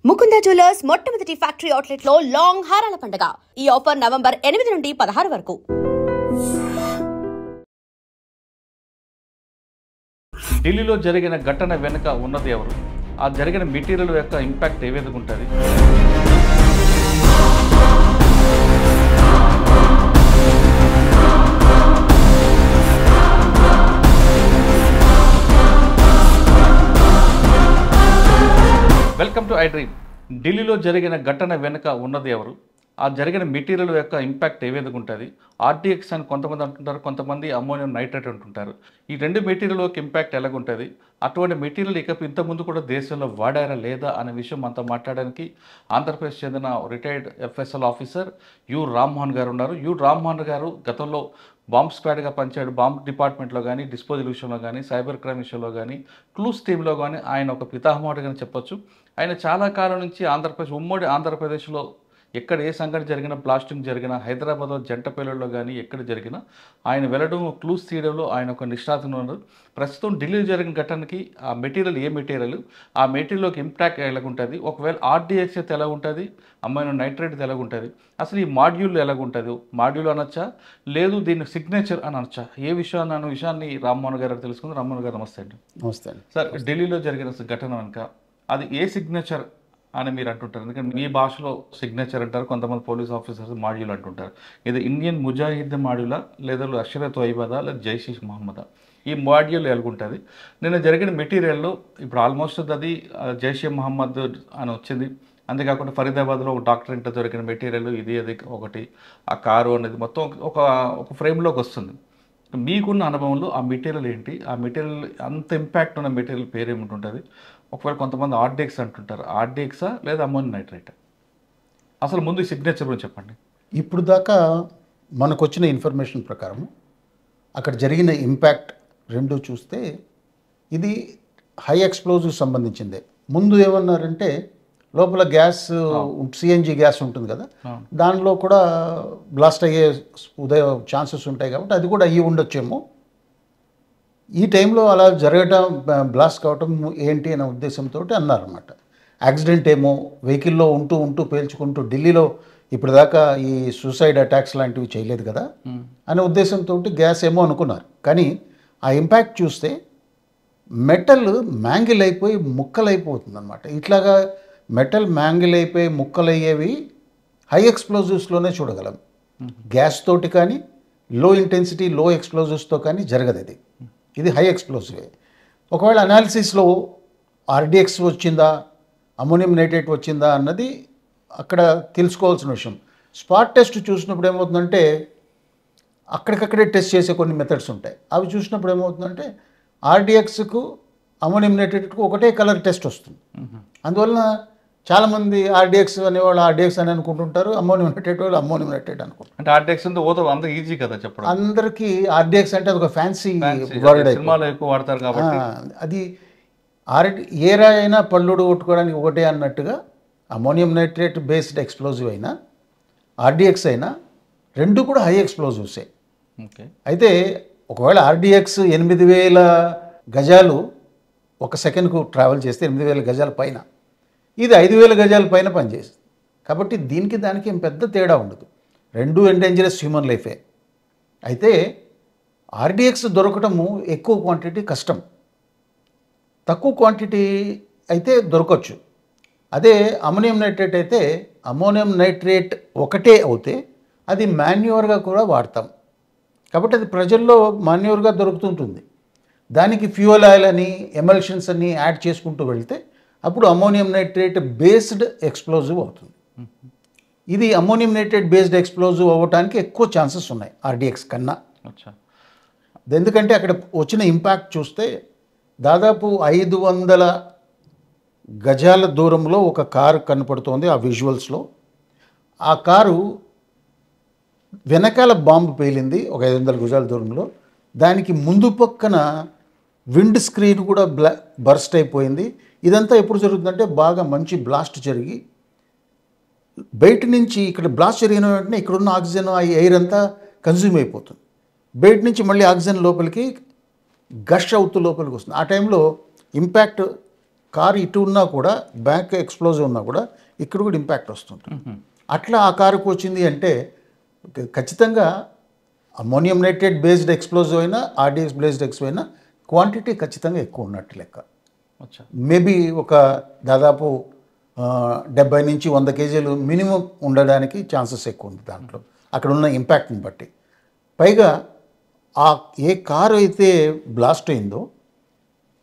Mukunda jewellers మొట్టమొదటి factory outlet లో long హారాల పండుగ. ఈ ఆఫర్ నవంబర్ 8 నుండి 16 వరకు. ఢిల్లీలో జరిగిన ఘటన వెనుక ఉన్నది ఎవరు? ఆ జరిగిన మెటీరియల్ యొక్క ఇంపాక్ట్ ఏ విధంగా ఉంటుంది? Welcome to I dream. ఢిల్లీలో జరిగిన ఘటన వెనుక ఉన్నది ఎవరు? ఆ జరిగిన మెటీరియల్ యొక్క ఇంపాక్ట్ ఏ విధంగా ఉంటుంది? ఆర్టీఎక్స్ అని కొంతమంది అంటుంటారు, కొంతమంది అమ్మోనియం నైట్రేట్ అంటుంటారు. ఈ రెండు మెటీరియల్ యొక్క ఇంపాక్ట్ ఎలాగుంటుంది? అటువంటి మెటీరియల్ ఇక ఇంతకుముందు కూడా దేశంలో వాడారా లేదా అనే విషయం మనతో మాట్లాడడానికి ఆంధ్రప్రదేశ్ చెందిన retired FSL officer you Rammohan గారు ఉన్నారు. యు రామ్మోహన్ గారు గతంలో బాంబ్ స్క్వాడ్గా పనిచేయడు. బాంబ్ డిపార్ట్మెంట్లో కానీ, డిస్పోజల్ విషయంలో కానీ, సైబర్ క్రైమ్ విషయంలో కానీ, క్లూస్ టీంలో కానీ ఆయన ఒక పితామహుడుగా చెప్పొచ్చు. ఆయన చాలా కాలం నుంచి ఉమ్మడి ఆంధ్రప్రదేశ్లో ఎక్కడ ఏ సంఘటన జరిగినా, బ్లాస్టింగ్ జరిగినా, హైదరాబాద్లో జంట పేలుళ్ళలో కానీ ఎక్కడ జరిగినా ఆయన వెళ్ళడం, క్లూస్ తీయడంలో ఆయన ఒక నిష్ణాతులు ఉన్నారు. ప్రస్తుతం ఢిల్లీలో జరిగిన ఘటనకి ఆ మెటీరియల్ ఏ మెటీరియల్, ఆ మెటీరియల్లోకి ఇంపాక్ట్ ఎలాగుంటుంది, ఒకవేళ ఆర్డీఎక్స్ అయితే ఎలా ఉంటుంది, అమ్మాయిన నైట్రేట్ ఎలా ఉంటుంది, అసలు ఈ మాడ్యూల్ ఎలాగుంటుంది, మాడ్యూల్ అనొచ్చా లేదు దీన్ని సిగ్నేచర్ అని అనొచ్చా, ఏ విషయాన్ని అన్న విషయాన్ని రామ్మోహన్ గారు తెలుసుకుంది. రామ్మోహన్ గారు నమస్తే అండి. నమస్తే అండి. సార్, ఢిల్లీలో జరిగిన ఘటన వెనుక అది ఏ సిగ్నేచర్ అని మీరు అంటుంటారు? ఎందుకంటే మీ భాషలో సిగ్నేచర్ అంటారు, కొంతమంది పోలీస్ ఆఫీసర్స్ మాడ్యూల్ అంటుంటారు. ఇది ఇండియన్ ముజాహిద్ మాడ్యూలా, లేదా అషరే తోయిబాదా, లేదా జైష్ మహమ్మదా, ఈ మాడ్యూల్ ఎలాగుంటుంది? నిన్న జరిగిన మెటీరియల్లో ఇప్పుడు ఆల్మోస్ట్ అది జైష్ మహమ్మద్ అని వచ్చింది. అంతేకాకుండా ఫరీదాబాద్లో ఒక డాక్టర్ ఇంట్లో దొరికిన మెటీరియల్ ఇది అది ఒకటి, ఆ కారు అనేది మొత్తం ఒక ఫ్రేమ్లోకి వస్తుంది. మీకున్న అనుభవంలో ఆ మెటీరియల్ ఏంటి, ఆ మెటీరియల్ అంత ఇంపాక్ట్ ఉన్న మెటీరియల్ పేరు ఏమిటి? ఒకవేళ కొంతమంది ఆర్డీఎక్స్ అంటుంటారు, ఆర్డీఎక్సా లేదా అమ్మోనియం నైట్రేట్? అసలు ముందు సిగ్నేచర్ గురించి చెప్పండి. ఇప్పుడు దాకా మనకు వచ్చిన ఇన్ఫర్మేషన్ ప్రకారం అక్కడ జరిగిన ఇంపాక్ట్ రెండు చూస్తే ఇది హై ఎక్స్ప్లోజివ్ సంబంధించిందే. ముందు ఏమన్నారంటే లోపల గ్యాస్, సిఎన్జి గ్యాస్ ఉంటుంది కదా, దానిలో కూడా బ్లాస్ట్ అయ్యే ఛాన్సెస్ ఉంటాయి కాబట్టి అది కూడా అయ్యి ఉండొచ్చేమో. ఈ టైంలో అలా జరగటం, బ్లాస్ట్ కావటం ఏంటి అనే ఉద్దేశంతో అన్నారన్నమాట. యాక్సిడెంట్ ఏమో, వెహికల్లో ఉంటూ పేల్చుకుంటూ ఢిల్లీలో ఇప్పుడు దాకా ఈ సూసైడ్ అటాక్స్ లాంటివి చేయలేదు కదా అనే ఉద్దేశంతో గ్యాస్ ఏమో అనుకున్నారు. కానీ ఆ ఇంపాక్ట్ చూస్తే మెటల్ మ్యాంగిల్ అయిపోయి ముక్కలైపోతుంది అనమాట. ఇట్లాగా మెటల్ మ్యాంగిల్ అయిపోయి ముక్కలయ్యేవి హై ఎక్స్ప్లోజివ్స్లోనే చూడగలం. గ్యాస్ తోటి కానీ, లో ఇంటెన్సిటీ లో ఎక్స్ప్లోజివ్స్తో కానీ జరగదు. ఇది హై ఎక్స్ప్లోజివే. ఒకవేళ అనాలిసిస్లో ఆర్డీఎక్స్ వచ్చిందా, అమ్మోనియం నైట్రేట్ వచ్చిందా అన్నది అక్కడ తెలుసుకోవాల్సిన విషయం. స్పాట్ టెస్ట్ చూసినప్పుడు ఏమవుతుందంటే అక్కడికక్కడే టెస్ట్ చేసే కొన్ని మెథడ్స్ ఉంటాయి. అవి చూసినప్పుడు ఏమవుతుందంటే ఆర్డీఎక్స్కు అమ్మోనియం నైట్రేట్కు ఒకటే కలర్ టెస్ట్ వస్తుంది. అందువలన చాలామంది ఆర్డీఎక్స్ అనేవాళ్ళు ఆర్డీఎక్స్ అని అనుకుంటుంటారు, అమ్మోనియం నైట్రేట్ వాళ్ళు అమ్మోనియం నైట్రేట్ అనుకుంటారు. అంటే ఆర్డీఎక్స్ అంటే అంత ఈజీ కదా చెప్పడం. అందరికీ ఆర్డీఎక్స్ అంటే అది ఒక ఫ్యాన్సీ వర్డ్, సినిమాలో ఎక్కువ వాడతారు కాబట్టి అది ఏ రాయి అయినా పళ్ళుడు కొట్టుకోవడానికి ఒకటే అన్నట్టుగా అమ్మోనియం నైట్రేట్ బేస్డ్ ఎక్స్ప్లోజివ్ అయినా ఆర్డీఎక్స్ అయినా రెండు కూడా హై ఎక్స్ప్లోజివ్సే. ఓకే. అయితే ఒకవేళ ఆర్డీఎక్స్ 8000 గజాలు ఒక సెకండ్కు ట్రావెల్ చేస్తే 8000 గజాల పైన, ఇది 5000 గజాల పైన పనిచేస్తుంది. కాబట్టి దీనికి దానికి ఏం పెద్ద తేడా ఉండదు. రెండు ఎండేంజరస్ హ్యూమన్ లైఫే. అయితే ఆర్డీఎక్స్ దొరకటము ఎక్కువ క్వాంటిటీ కష్టం, తక్కువ క్వాంటిటీ అయితే దొరకచ్చు. అదే అమ్మోనియం నైట్రేట్ అయితే అమ్మోనియం నైట్రేట్ ఒకటే అవుతే అది మాన్యూవర్గా కూడా వాడతాం. కాబట్టి అది ప్రజల్లో మాన్యూవర్గా దొరుకుతుంటుంది. దానికి ఫ్యూయల్ ఆయిల్ అని, ఎమల్షన్స్ అని యాడ్ చేసుకుంటూ వెళ్తే అప్పుడు అమ్మోనియం నైట్రేట్ బేస్డ్ ఎక్స్ప్లోజివ్ అవుతుంది. ఇది అమ్మోనియం నైట్రేట్ బేస్డ్ ఎక్స్ప్లోజివ్ అవ్వడానికి ఎక్కువ ఛాన్సెస్ ఉన్నాయి ఆర్డీఎక్స్ కన్నా. ఎందుకంటే అక్కడ వచ్చిన ఇంపాక్ట్ చూస్తే దాదాపు 500 గజాల దూరంలో ఒక కారు కనపడుతోంది ఆ విజువల్స్లో. ఆ కారు వెనకాల బాంబు పేలింది ఒక 500 గజాల దూరంలో. దానికి ముందు పక్కన విండ్ స్క్రీన్ కూడా బర్స్ట్ అయిపోయింది. ఇదంతా ఎప్పుడు జరుగుతుందంటే బాగా మంచి బ్లాస్ట్ జరిగి బయట నుంచి, ఇక్కడ బ్లాస్ట్ జరిగిన వెంటనే ఇక్కడున్న ఆక్సిజన్, ఆ ఎయిర్ అంతా కన్జ్యూమ్ అయిపోతుంది. బయట నుంచి మళ్ళీ ఆక్సిజన్ లోపలికి గష్ అవుతూ లోపలికి వస్తుంది. ఆ టైంలో ఇంపాక్ట్ కారు ఇటు ఉన్నా కూడా బ్యాక్ ఎక్స్ప్లోజివ్ ఉన్నా కూడా ఇక్కడ కూడా ఇంపాక్ట్ వస్తుంటుంది. అట్లా ఆ కారుకు వచ్చింది అంటే ఖచ్చితంగా అమ్మోనియం నైట్రేట్ బేస్డ్ ఎక్స్ప్లోజివ్ అయినా ఆర్డిఎక్స్ బేస్డ్ ఎక్స్ అయినా క్వాంటిటీ ఖచ్చితంగా ఎక్కువ ఉన్నట్టు లెక్క. అచ్చా. మేబీ ఒక దాదాపు 70 నుంచి 100 కేజీలు మినిమం ఉండడానికి ఛాన్సెస్ ఎక్కువ ఉంది దాంట్లో, అక్కడ ఉన్న ఇంపాక్ట్ని బట్టి. పైగా ఆ ఏ కారు అయితే బ్లాస్ట్ అయిందో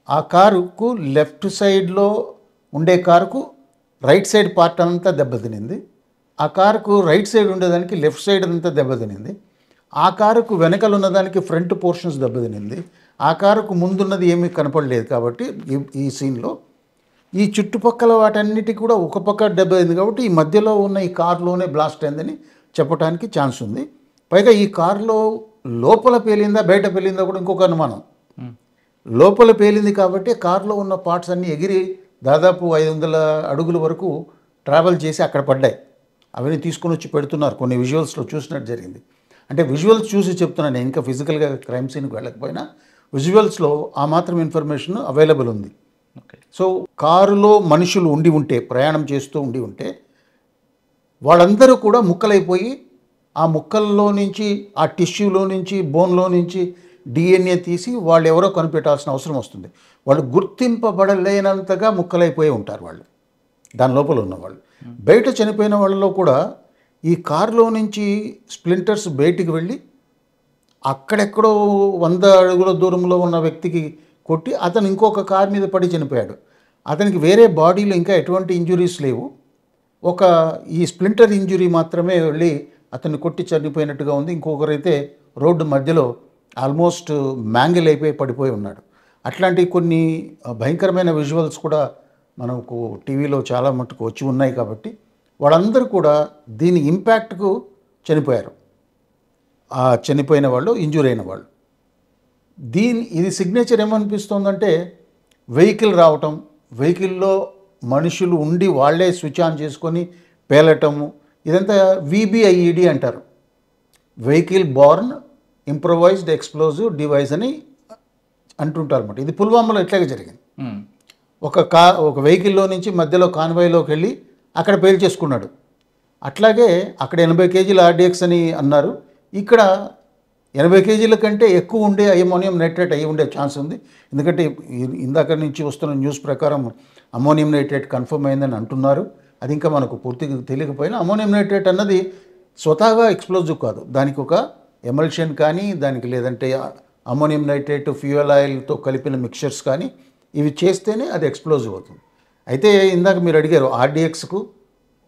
ఆ కారుకు లెఫ్ట్ సైడ్లో ఉండే కారుకు రైట్ సైడ్ పార్ట్ అంతా దెబ్బతినింది, ఆ కారుకు రైట్ సైడ్ ఉండేదానికి లెఫ్ట్ సైడ్ అంతా దెబ్బతినింది, ఆ కారుకు వెనకలు ఉన్నదానికి ఫ్రంట్ పోర్షన్స్ దెబ్బతినింది, ఆ కారుకు ముందున్నది ఏమీ కనపడలేదు. కాబట్టి ఈ సీన్లో ఈ చుట్టుపక్కల వాటన్నిటికీ కూడా ఒక పక్క దెబ్బతింది కాబట్టి ఈ మధ్యలో ఉన్న ఈ కారులోనే బ్లాస్ట్ అయిందని చెప్పడానికి ఛాన్స్ ఉంది. పైగా ఈ కారులో లోపల పేలిందా బయట పేలిందా కూడా ఇంకొక అనుమానం. లోపల పేలింది కాబట్టి కారులో ఉన్న పార్ట్స్ అన్నీ ఎగిరి దాదాపు 500 అడుగుల వరకు ట్రావెల్ చేసి అక్కడ పడ్డాయి. అవన్నీ తీసుకొని వచ్చి పెడుతున్నారు, కొన్ని విజువల్స్లో చూసినట్టు జరిగింది. అంటే విజువల్స్ చూసి చెప్తున్నాను నేను, ఇంకా ఫిజికల్గా క్రైమ్ సీన్కి వెళ్ళకపోయినా విజువల్స్లో ఆ మాత్రం ఇన్ఫర్మేషన్ అవైలబుల్ ఉంది. సో కారులో మనుషులు ఉండి ఉంటే, ప్రయాణం చేస్తూ ఉండి ఉంటే వాళ్ళందరూ కూడా ముక్కలైపోయి ఆ ముక్కల్లో నుంచి, ఆ టిష్యూలో నుంచి, బోన్లో నుంచి డిఎన్ఏ తీసి వాళ్ళు ఎవరో కనిపెట్టాల్సిన అవసరం వస్తుంది. వాళ్ళు గుర్తింపబడలేనంతగా ముక్కలైపోయి ఉంటారు వాళ్ళు, దాని లోపల ఉన్నవాళ్ళు. బయట చనిపోయిన వాళ్ళలో కూడా ఈ కారులో నుంచి స్ప్లింటర్స్ బయటికి వెళ్ళి అక్కడెక్కడో 100 అడుగుల దూరంలో ఉన్న వ్యక్తికి కొట్టి అతను ఇంకొక కారు మీద పడి చనిపోయాడు. అతనికి వేరే బాడీలో ఇంకా ఎటువంటి ఇంజురీస్ లేవు, ఒక ఈ స్ప్లింటర్ ఇంజురీ మాత్రమే వెళ్ళి అతన్ని కొట్టి చనిపోయినట్టుగా ఉంది. ఇంకొకరైతే రోడ్డు మధ్యలో ఆల్మోస్ట్ మ్యాంగిల్ అయిపోయి పడిపోయి ఉన్నాడు. అట్లాంటి కొన్ని భయంకరమైన విజువల్స్ కూడా మనకు టీవీలో చాలా మటుకు వచ్చి ఉన్నాయి. కాబట్టి వాళ్ళందరూ కూడా దీని ఇంపాక్ట్కు చనిపోయారు, ఆ చనిపోయిన వాళ్ళు, ఇంజూర్ అయిన వాళ్ళు. ఇది సిగ్నేచర్ ఏమనిపిస్తుందంటే వెహికల్ రావటం, వెహికల్లో మనుషులు ఉండి వాళ్ళే స్విచ్ ఆన్ చేసుకొని పేలటము, ఇదంతా VBIED అంటారు, vehicle Born improvised explosive device అని అంటుంటారు అన్నమాట. ఇది పుల్వామాలో ఇట్లాగే జరిగింది. ఒక వెహికల్లో నుంచి మధ్యలో కాన్వాయ్లోకి వెళ్ళి అక్కడ పేల్చేసుకున్నాడు. అట్లాగే అక్కడ 80 కేజీల ఆర్డిఎక్స్ అని అన్నారు, ఇక్కడ 80 కేజీల కంటే ఎక్కువ ఉండే అమ్మోనియం నైట్రేట్ అయ్యి ఉండే ఛాన్స్ ఉంది. ఎందుకంటే ఇందాక నుంచి వస్తున్న న్యూస్ ప్రకారం అమ్మోనియం నైట్రేట్ కన్ఫర్మ్ అయిందని అంటున్నారు. అది ఇంకా మనకు పూర్తిగా తెలియకపోయినా అమ్మోనియం నైట్రేట్ అన్నది స్వతహాగా ఎక్స్ప్లోజివ్ కాదు, దానికి ఒక ఎమల్షన్ కానీ, దానికి లేదంటే అమ్మోనియం నైట్రేట్ ఫ్యూయల్ ఆయిల్తో కలిపిన మిక్చర్స్ కానీ ఇవి చేస్తేనే అది ఎక్స్ప్లోజివ్ అవుతుంది. అయితే ఇందాక మీరు అడిగారు ఆర్డిఎక్స్కు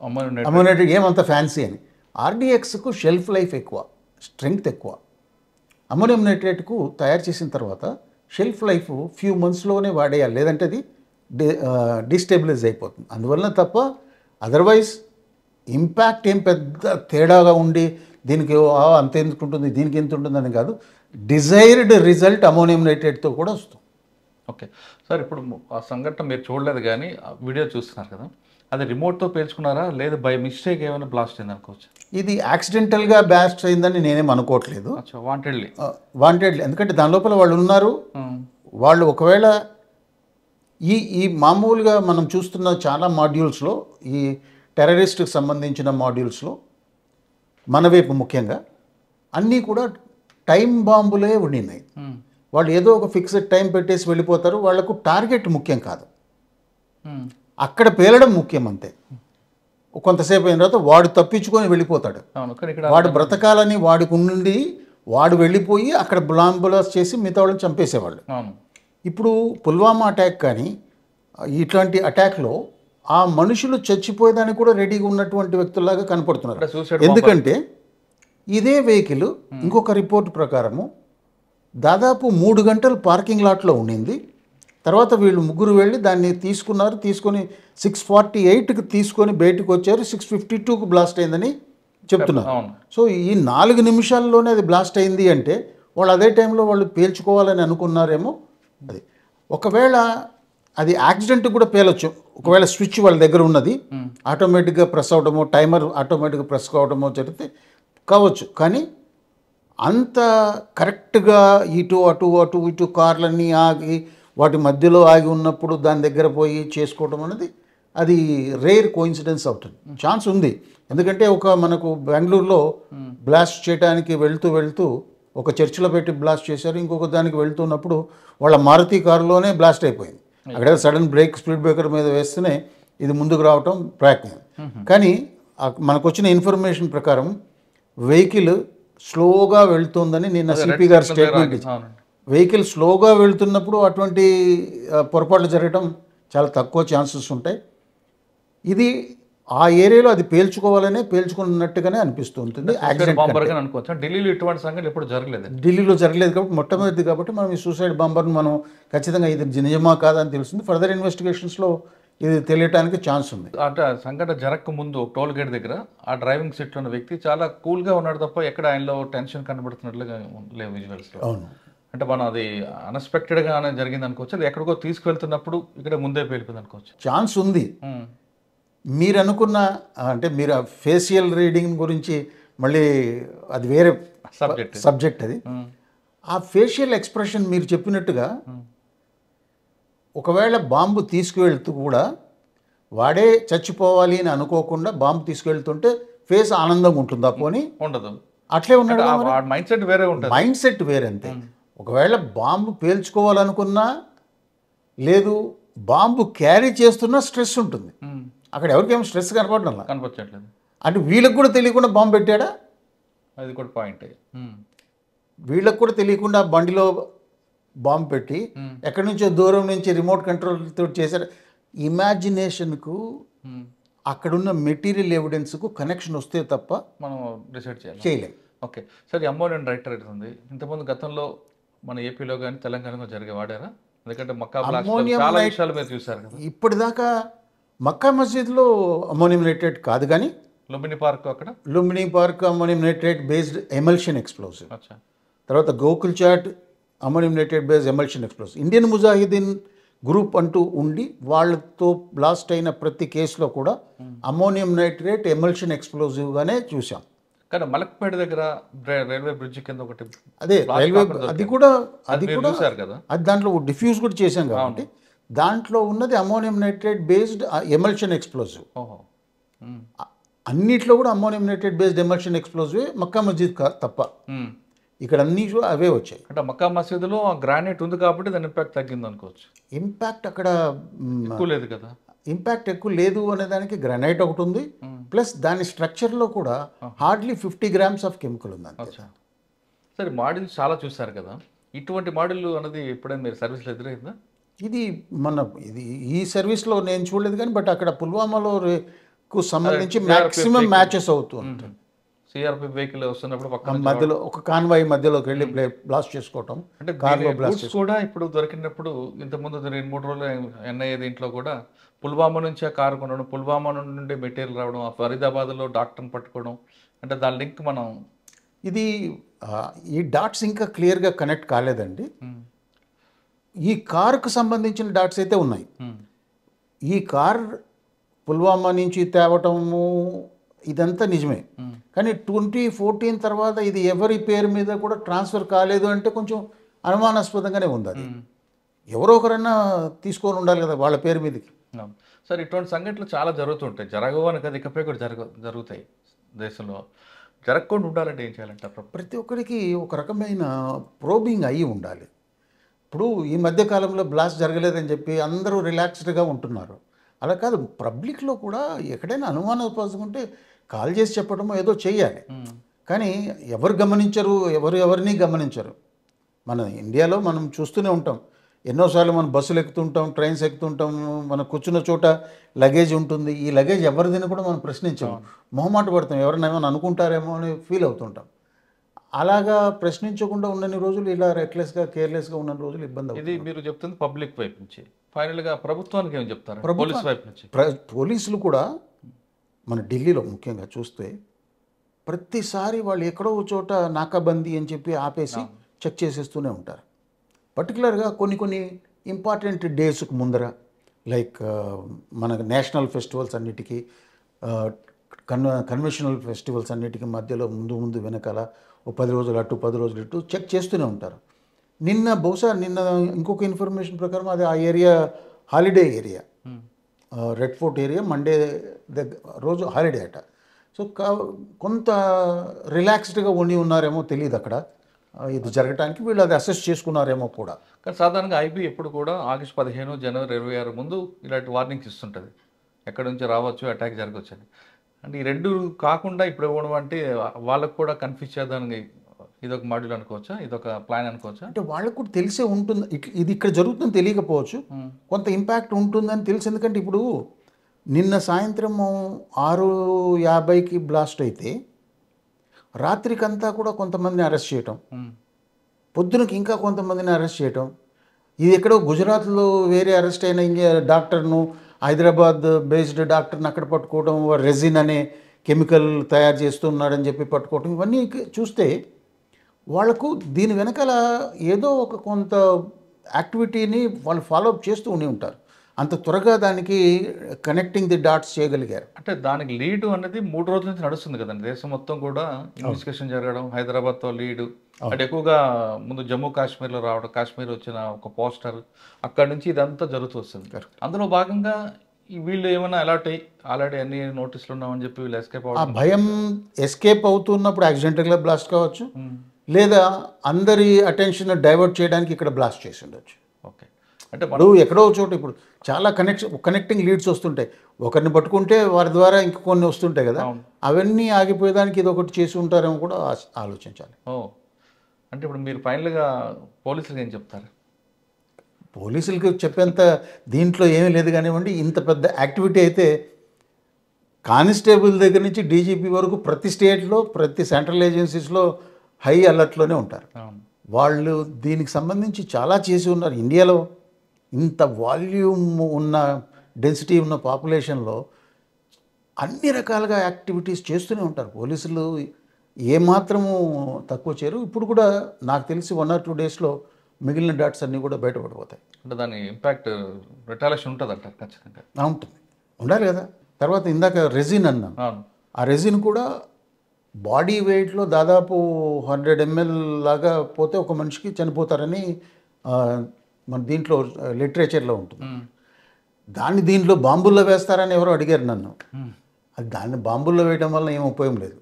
అమ్మోనియం నైట్రేట్ ఏమంత ఫ్యాన్సీ అని. ఆర్డిఎక్స్కు షెల్ఫ్ లైఫ్ ఎక్కువ, స్ట్రెంగ్త్ ఎక్కువ. అమ్మోనియం నైట్రేట్కు తయారు చేసిన తర్వాత షెల్ఫ్ లైఫ్ ఫ్యూ మంత్స్లోనే వాడేయాలి, లేదంటే అది డిస్టెబిలైజ్ అయిపోతుంది. అందువలన తప్ప అదర్వైజ్ ఇంపాక్ట్ ఏం పెద్ద తేడాగా ఉండి దీనికి అంత ఎందుకు ఉంటుంది, దీనికి ఎంత ఉంటుందని కాదు, డిజైర్డ్ రిజల్ట్ అమ్మోనియం నైట్రేట్తో కూడా వస్తుంది. ఓకే సార్, ఇప్పుడు ఆ సంఘటన మీరు చూడలేదు కానీ వీడియో చూస్తున్నారు కదా, అది రిమోట్తో పేల్చుకున్నారా లేదు బై మిస్టేక్ ఏమైనా బ్లాస్ట్ అయింది అనుకోవచ్చు? ఇది యాక్సిడెంటల్గా బ్లాస్ట్ అయిందని నేనేం అనుకోవట్లేదు, వాంటెడ్లీ. ఎందుకంటే దాని లోపల వాళ్ళు ఉన్నారు. వాళ్ళు ఒకవేళ ఈ మామూలుగా మనం చూస్తున్న చాలా మాడ్యూల్స్లో, ఈ టెర్రరిస్ట్కి సంబంధించిన మాడ్యూల్స్లో మన వైపు ముఖ్యంగా అన్నీ కూడా టైం బాంబులే ఉండినాయి. వాళ్ళు ఏదో ఒక ఫిక్స్డ్ టైం పెట్టేసి వెళ్ళిపోతారు, వాళ్లకు టార్గెట్ ముఖ్యం కాదు, అక్కడ పేలడం ముఖ్యం అంతే. కొంతసేపు అయిన తర్వాత వాడు తప్పించుకొని వెళ్ళిపోతాడు, వాడు బ్రతకాలని వాడికి ఉండి వాడు వెళ్ళిపోయి అక్కడ బ్లాస్ట్ చేసి మిగతా వాళ్ళని చంపేసేవాళ్ళు. ఇప్పుడు పుల్వామా అటాక్ కానీ ఇట్లాంటి అటాక్లో ఆ మనుషులు చచ్చిపోయేదానికి కూడా రెడీగా ఉన్నటువంటి వ్యక్తుల్లాగా కనపడుతున్నారు. ఎందుకంటే ఇదే వెహికల్ ఇంకొక రిపోర్ట్ ప్రకారము దాదాపు 3 గంటలు పార్కింగ్ లాట్లో ఉండింది. తర్వాత వీళ్ళు ముగ్గురు వెళ్ళి దాన్ని తీసుకొని 6:48కి తీసుకొని బయటకు వచ్చారు, 6:52కు బ్లాస్ట్ అయిందని చెప్తున్నారు. సో ఈ 4 నిమిషాల్లోనే అది బ్లాస్ట్ అయింది అంటే వాళ్ళు అదే టైంలో వాళ్ళు పేల్చుకోవాలని అనుకున్నారేమో. అది ఒకవేళ అది యాక్సిడెంట్ కూడా పేలొచ్చు, ఒకవేళ స్విచ్ వాళ్ళ దగ్గర ఉన్నది ఆటోమేటిక్గా ప్రెస్ అవడమో, టైమర్ ఆటోమేటిక్గా ప్రెస్ కావడమో జరిగితే కావచ్చు. కానీ అంత కరెక్ట్గా ఇటు కార్లన్నీ ఆగి వాటి మధ్యలో ఆగి ఉన్నప్పుడు దాని దగ్గర పోయి చేసుకోవడం అనేది అది రేర్ కోఇన్సిడెన్స్ అవుతుంది. ఛాన్స్ ఉంది. ఎందుకంటే మనకు బెంగళూరులో బ్లాస్ట్ చేయడానికి వెళ్తూ ఒక చర్చిలో పెట్టి బ్లాస్ట్ చేశారు. ఇంకొక దానికి వెళ్తున్నప్పుడు వాళ్ళ మారుతి కారులోనే బ్లాస్ట్ అయిపోయింది. అక్కడ సడన్ బ్రేక్ స్పీడ్ బ్రేకర్ మీద వేస్తేనే ఇది ముందుకు రావటం ప్రయత్నం. కానీ మనకు వచ్చిన ఇన్ఫర్మేషన్ ప్రకారం వెహికల్ స్లోగా వెళ్తుందని నిన్న సిపి గారు స్టేట్మెంట్ ఇచ్చారు. వెహికల్ స్లోగా వెళ్తున్నప్పుడు అటువంటి పొరపాట్లు జరగడం చాలా తక్కువ ఛాన్సెస్ ఉంటాయి. ఇది ఆ ఏరియాలో అది పేల్చుకున్నట్టుగానే అనిపిస్తుంటుంది. ఢిల్లీలో ఇటువంటి సంఘటనలు ఎప్పుడు జరగలేదు. ఢిల్లీలో జరగలేదు కాబట్టి మొట్టమొదటిది కాబట్టి మనం ఈ సూసైడ్ బాంబర్ని మనం ఖచ్చితంగా ఇది నిజమా కాదా అని తెలుస్తుంది. ఫర్దర్ ఇన్వెస్టిగేషన్స్లో ఇది తెలియటానికి ఛాన్స్ ఉంది. అంటే సంఘటన జరగక ముందు టోల్ గేట్ దగ్గర ఆ డ్రైవింగ్ సీట్లో ఉన్న వ్యక్తి చాలా కూల్గా ఉన్నాడు తప్ప ఎక్కడ ఆయనలో టెన్షన్ కనబడుతున్నట్లుగా లేవు విజువల్స్లో. అవును. అంటే మనం అది అన్ఎక్స్పెక్టెడ్గా జరిగింది అనుకోవచ్చు, అది ఎక్కడికో తీసుకువెళ్తున్నప్పుడు ఇక్కడ ముందే పేలిపోయింది అనుకోవచ్చు. ఛాన్స్ ఉంది. మీరు అనుకున్న అంటే మీరు ఫేషియల్ రీడింగ్ గురించి మళ్ళీ అది వేరే సబ్జెక్ట్ అది. ఆ ఫేషియల్ ఎక్స్ప్రెషన్ మీరు చెప్పినట్టుగా ఒకవేళ బాంబు తీసుకువెళ్తూ కూడా వాడే చచ్చిపోవాలి అని అనుకోకుండా బాంబు తీసుకువెళ్తుంటే ఫేస్ ఆనందంగా ఉంటుందా? పోనీ ఉండదు. అట్లే ఉన్నాడు. మైండ్ సెట్ వేరే ఉంటుంది. మైండ్ సెట్ వేరే అంతే. ఒకవేళ బాంబు పేల్చుకోవాలనుకున్నా లేదు, బాంబు క్యారీ చేస్తున్నా స్ట్రెస్ ఉంటుంది. అక్కడ ఎవరికేమో స్ట్రెస్ కనపడట్లేదు. అంటే వీళ్ళకి కూడా తెలియకుండా బాంబు పెట్టాడా? అది కూడా పాయింట్. వీళ్ళకి కూడా తెలియకుండా బండిలో బాంబు పెట్టి ఎక్కడి నుంచో దూరం నుంచి రిమోట్ కంట్రోల్తో చేశారు. ఇమాజినేషన్కు అక్కడున్న మెటీరియల్ ఎవిడెన్స్కు కనెక్షన్ వస్తే తప్ప మనం రీసెర్చ్ చేయలేం. ఓకే సార్, అమ్మోనియం నైట్రేట్ ఉంది. ఇంతకుముందు గతంలో మన ఏపీలో కానీ తెలంగాణలో జరిగే వాడారా? ఎందుకంటే మక్కా చాలా విషయాలు మీరు చూసారు కదా. ఇప్పటిదాకా మక్కా మస్జిద్లో అమ్మోనియం నైట్రేట్ కాదు, కానీ Lumbini park ammonium nitrate based emulsion explosive. తర్వాత Gokul Chat ammonium nitrate based emulsion explosive. Indian Mujahideen group అంటూ ఉండి వాళ్ళతో బ్లాస్ట్ అయిన ప్రతి కేసులో కూడా అమ్మోనియం నైట్రేట్ ఎమల్షన్ ఎక్స్ప్లోజివ్గానే చూసాం. కానీ మలక్పేట దగ్గర రైల్వే బ్రిడ్జ్ కింద ఒకటి అదే రైల్వే అది కూడా చూసారు కదా. అది దాంట్లో డిఫ్యూజ్ కూడా చేశాం కాబట్టి దాంట్లో ఉన్నది ammonium nitrate based emulsion explosive. అన్నిట్లో కూడా ammonium nitrate based emulsion explosive Mecca Masjid తప్ప ఇక్కడ అన్ని అవే వచ్చాయి. అంటే మక్కా మసీదులో గ్రానైట్ ఉంది కాబట్టి దాని ఇంపాక్ట్ తగ్గింది అనుకోవచ్చు. ఇంపాక్ట్ అక్కడ ఎక్కువ లేదు కదా. ఇంపాక్ట్ ఎక్కువ లేదు అనేదానికి గ్రానైట్ ఒకటి ఉంది, ప్లస్ దాని స్ట్రక్చర్లో కూడా హార్డ్లీ 50 grams ఆఫ్ కెమికల్ ఉంది. సరే, మాడ్యూల్స్ చాలా చూసారు కదా. ఇటువంటి మాడ్యూల్ అనేది ఎప్పుడైనా మీరు సర్వీస్లో ఎదురైందా? ఇది ఈ సర్వీస్లో నేను చూడలేదు, కానీ బట్ అక్కడ పుల్వామాలో సంబంధించి మ్యాక్సిమం మ్యాచెస్ అవుతూ ఉంటాయి. సిఆర్పి వెహికల్ వస్తున్నప్పుడు పక్కన మధ్యలో ఒక కాన్వాయ్ మధ్యలోకి వెళ్ళి బ్లాస్ట్ చేసుకోవటం. అంటే కార్గో బ్లాస్ట్ కూడా ఇప్పుడు దొరికినప్పుడు ఇంతకుముందు 2-3 రోజులు ఎన్ఐఏ దీంట్లో కూడా పుల్వామా నుంచి ఆ కారు కొనడం, పుల్వామా నుండి మెటీరియల్ రావడం, ఫరీదాబాద్లో డాక్టర్ని పట్టుకోవడం, అంటే దాని లింక్ మనం ఈ డాట్స్ ఇంకా క్లియర్గా కనెక్ట్ కాలేదండి. ఈ కారుకు సంబంధించిన డాట్స్ అయితే ఉన్నాయి. ఈ కార్ పుల్వామా నుంచి తేవటము ఇదంతా నిజమే, కానీ 2014 తర్వాత ఇది ఎవరి పేరు మీద కూడా ట్రాన్స్ఫర్ కాలేదు అంటే కొంచెం అనుమానాస్పదంగానే ఉంది. అది ఎవరో ఒకరైనా తీసుకొని ఉండాలి కదా వాళ్ళ పేరు మీదకి. సార్, ఇటువంటి సంఘటనలు చాలా జరుగుతుంటాయి. జరగవని కదా, ఇకపై కూడా జరుగుతాయి. దేశంలో జరగకుండా ఉండాలంటే ఏం చేయాలంటారు? ప్రతి ఒక్కరికి ఒక రకమైన ప్రోబింగ్ అయ్యి ఉండాలి. ఇప్పుడు ఈ మధ్యకాలంలో బ్లాస్ట్ జరగలేదని చెప్పి అందరూ రిలాక్స్డ్గా ఉంటున్నారు. అలా కాదు, పబ్లిక్లో కూడా ఎక్కడైనా అనుమానాస్పదం ఉంటే కాల్ చేసి చెప్పడమో ఏదో చేయాలి. కానీ ఎవరు గమనించరు, ఎవరిని గమనించరు. మన ఇండియాలో మనం చూస్తూనే ఉంటాం. ఎన్నోసార్లు మనం బస్సులు ఎక్కుతుంటాం, ట్రైన్స్ ఎక్కుతుంటాం, మనం కూర్చున్న చోట లగేజ్ ఉంటుంది. ఈ లగేజ్ ఎవరిదని కూడా మనం ప్రశ్నించాము, మొహమాట పడతాం, ఎవరైనా ఏమైనా అనుకుంటారేమో అని ఫీల్ అవుతుంటాం. అలాగా ప్రశ్నించకుండా ఉన్నన్ని రోజులు, ఇలా రెక్లెస్గా కేర్లెస్గా ఉన్న రోజులు ఇబ్బంది అవుతుంది. ఇది మీరు చెప్తుంది పబ్లిక్ వైపు నుంచి. ఫైనల్గా ప్రభుత్వానికి ఏం చెప్తారు? పోలీస్ వైపు నుంచి పోలీసులు కూడా మన ఢిల్లీలో ముఖ్యంగా చూస్తే ప్రతిసారి వాళ్ళు ఎక్కడో చోట నాకాబందీ అని చెప్పి ఆపేసి చెక్ చేసేస్తూనే ఉంటారు. పర్టికులర్గా కొన్ని ఇంపార్టెంట్ డేస్కు ముందర, లైక్ మన నేషనల్ ఫెస్టివల్స్ అన్నిటికీ, కన్వెన్షనల్ ఫెస్టివల్స్ అన్నిటికీ మధ్యలో ముందు వెనకాల 10 రోజులు అటు 10 రోజులు ఇటు చెక్ చేస్తూనే ఉంటారు. బహుశా నిన్న ఇంకొక ఇన్ఫర్మేషన్ ప్రకారం అది ఆ area holiday area, red fort area Monday రోజు హాలిడే అట. సో కొంత రిలాక్స్డ్గా ఉండి ఉన్నారేమో తెలియదు అక్కడ ఇది జరగటానికి, వీళ్ళు అది అసెస్ చేసుకున్నారేమో కూడా. కానీ సాధారణంగా ఐబీ ఎప్పుడు కూడా ఆగస్టు 15 జనవరి 26 ముందు ఇలాంటి వార్నింగ్స్ ఇస్తుంటుంది, ఎక్కడి నుంచి రావచ్చు, అటాక్ జరగవచ్చు అని. అంటే ఈ రెండు కాకుండా ఇప్పుడు ఇవ్వడం అంటే వాళ్ళకు కూడా కన్ఫ్యూజ్ చేద్దానికి ఇదొక మాడ్యూల్ అనుకోవచ్చా, ఇదొక ప్లాన్ అనుకోవచ్చా? అంటే వాళ్ళకు కూడా తెలిసే ఉంటుంది ఇది ఇక్కడ జరుగుతుందని తెలియకపోవచ్చు, కొంత ఇంపాక్ట్ ఉంటుందని తెలుసు. ఎందుకంటే ఇప్పుడు నిన్న సాయంత్రం 6:50కి బ్లాస్ట్ అయితే రాత్రికంతా కూడా కొంతమందిని అరెస్ట్ చేయటం, పొద్దునకి ఇంకా కొంతమందిని అరెస్ట్ చేయటం. ఇది ఎక్కడో గుజరాత్లో వేరే అరెస్ట్ అయిన డాక్టర్ను, హైదరాబాద్ బేస్డ్ డాక్టర్ని అక్కడ పట్టుకోవడం, రెజిన్ అనే కెమికల్ తయారు చేస్తున్నాడని చెప్పి పట్టుకోవటం, ఇవన్నీ చూస్తే వాళ్ళకు దీని వెనకాల ఏదో ఒక కొంత యాక్టివిటీని వాళ్ళు ఫాలోఅప్ చేస్తూ ఉండి ఉంటారు. అంత త్వరగా దానికి కనెక్టింగ్ ది డాట్స్ చేయగలిగారు. అంటే దానికి లీడ్ అనేది 3 రోజుల నుంచి నడుస్తుంది కదండి, దేశం మొత్తం కూడా ఇన్వెస్టిగేషన్ జరగడం, హైదరాబాద్తో లీడ్ అంటే ఎక్కువగా ముందు జమ్మూ కాశ్మీర్లో రావడం, కాశ్మీర్ వచ్చిన ఒక పోస్టర్, అక్కడి నుంచి ఇదంతా జరుగుతూ వస్తుంది. అందులో భాగంగా వీళ్ళు ఏమైనా అలర్ట్ అయ్యి ఆల్రెడీ అన్ని నోటీసులు ఉన్నామని చెప్పి వీళ్ళు ఎస్కేప్ ఆ అవ్వడం, భయం ఎస్కేప్ అవుతున్నప్పుడు యాక్సిడెంటల్గా బ్లాస్ట్ కావచ్చు, లేదా అందరి అటెన్షన్ డైవర్ట్ చేయడానికి ఇక్కడ బ్లాస్ట్ చేసి ఉండొచ్చు. ఓకే. అంటే ఇప్పుడు ఎక్కడో చోట ఇప్పుడు చాలా కనెక్టింగ్ లీడ్స్ వస్తుంటాయి, ఒకరిని పట్టుకుంటే వారి ద్వారా ఇంక కొన్ని వస్తుంటాయి కదా, అవన్నీ ఆగిపోయేదానికి ఇది ఒకటి చేసి ఉంటారేమో కూడా ఆలోచించాలి. అంటే ఇప్పుడు మీరు ఫైనల్గా పోలీసులకు ఏం చెప్తారు? పోలీసులకు చెప్పేంత దీంట్లో ఏమీ లేదు కానివ్వండి, ఇంత పెద్ద యాక్టివిటీ అయితే కానిస్టేబుల్ దగ్గర నుంచి డీజీపీ వరకు ప్రతి స్టేట్లో, ప్రతి సెంట్రల్ ఏజెన్సీస్లో హై అలర్ట్లోనే ఉంటారు. వాళ్ళు దీనికి సంబంధించి చాలా చేసి ఉన్నారు. ఇండియాలో ఇంత వాల్యూమ్ ఉన్న, డెన్సిటీ ఉన్న పాపులేషన్లో అన్ని రకాలుగా యాక్టివిటీస్ చేస్తూనే ఉంటారు పోలీసులు, ఏమాత్రము తక్కువ చేయరు. ఇప్పుడు కూడా నాకు తెలిసి 1 or 2 డేస్లో మిగిలిన డాట్స్ అన్నీ కూడా బయటపడిపోతాయి. అంటే దాని ఇంపాక్ట్ రిటాలేషన్ ఉంటుంది అంటారు ఖచ్చితంగా? ఉంటుంది, ఉండాలి కదా. తర్వాత ఇందాక రెజిన్ అన్నాను, ఆ రెజిన్ కూడా బాడీ వెయిట్లో దాదాపు 100 ml లాగా పోతే ఒక మనిషికి చనిపోతారని మన దీంట్లో లిటరేచర్లో ఉంటుంది. దాన్ని దీంట్లో బాంబుల్లో వేస్తారని ఎవరో అడిగారు నన్ను. అది దాన్ని బాంబుల్లో వేయడం వల్ల ఏం ఉపయోగం లేదు.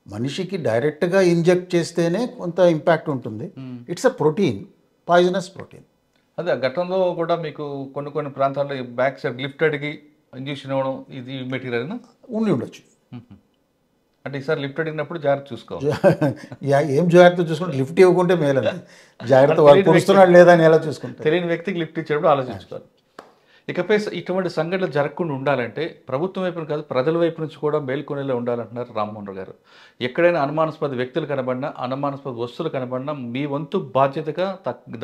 మనిషికి డైరెక్ట్గా ఇంజెక్ట్ చేస్తేనే కొంత ఇంపాక్ట్ ఉంటుంది. It's a protein, poisonous protein. అదే గతంలో కూడా మీకు కొన్ని ప్రాంతాల్లో బ్యాక్ సైడ్ లిఫ్టెడ్కి ఇంజెక్షన్ ఇవ్వడం ఇది మెటీరియల్ ఉండి ఉండొచ్చు. అంటే ఈసారి లిఫ్ట్ అడిగినప్పుడు జాగ్రత్త చూసుకోవాలి. ఏం జాగ్రత్త చూసుకుంటే లిఫ్ట్ ఇవ్వకుంటే మేలని జాగ్రత్త, వాళ్ళు పురుస్తున్నాడు లేదా అని ఎలా చూసుకుంటారు. తెలియని వ్యక్తికి లిఫ్ట్ ఇచ్చేటప్పుడు ఆలోచించుకోవాలి. ఇకపై ఇటువంటి సంఘటనలు జరగకుండా ఉండాలంటే ప్రభుత్వం వైపు కాదు, ప్రజల వైపు నుంచి కూడా మేల్కొనేలా ఉండాలంటున్నారు రామ్మోహన్ రావు గారు. ఎక్కడైనా అనుమానాస్పద వ్యక్తులు కనబడినా, అనుమానాస్పద వస్తువులు కనబడినా మీ వంతు బాధ్యతగా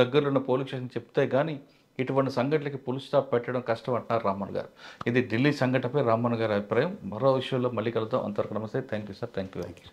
దగ్గరలో ఉన్న పోలీస్ స్టేషన్ చెప్తే కానీ ఇటువంటి సంఘటనలకి పుల్ స్టాప్ పెట్టడం కష్టం అంటున్నారు రామ్మోహన్ గారు. ఇది ఢిల్లీ సంఘటనపై రామ్మోహన్ గారి అభిప్రాయం. మరో విషయంలో మళ్ళీ కలుద్దాం. అంతవరకు నమస్తే. Thank you sir. Thank you.